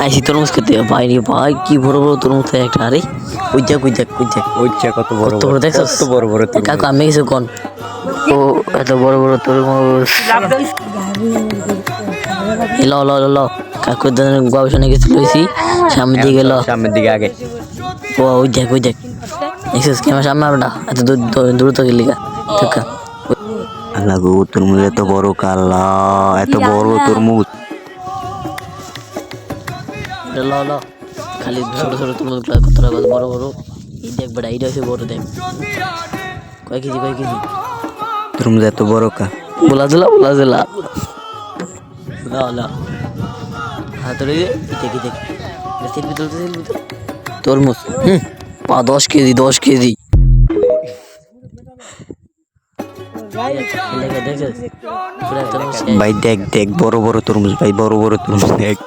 আইসি তরমুজ খেতে ভাই রে ভাই কি বড় বড় তরমুজ একটা আরে ওই দেখ কত বড় কত বড় দেখছ কত বড় বড় তরমুজ। কাকু আমি কিছু কোন ও এত বড় বড় তরমুজ ল ল ল কাকু গবেষণা কিছু লইছি সামনের দিকে ল সামনের দিকে আগে। ও ওই দেখ দেখছিস কি আমার সামনে আরোটা এত দ্রুত গেলি গা দেখা আল্লাহ গো তরমুজ এত বড় কালা, এত বড় তরমুজ। ল ল খালি ছোট ছোট তরমুজ কতটা বড় বড় এই দেখ বেটা এইটা হচ্ছে বড় দেখ কয় কেজি তরমুজ এত বড় কা বলা দিলা ল হাতরে দেখ সেলফি তুলতে তরমুজ পা 10 কেজি ভাই দেখ বড় বড় তরমুজ ভাই, বড় বড় তরমুজ দেখ।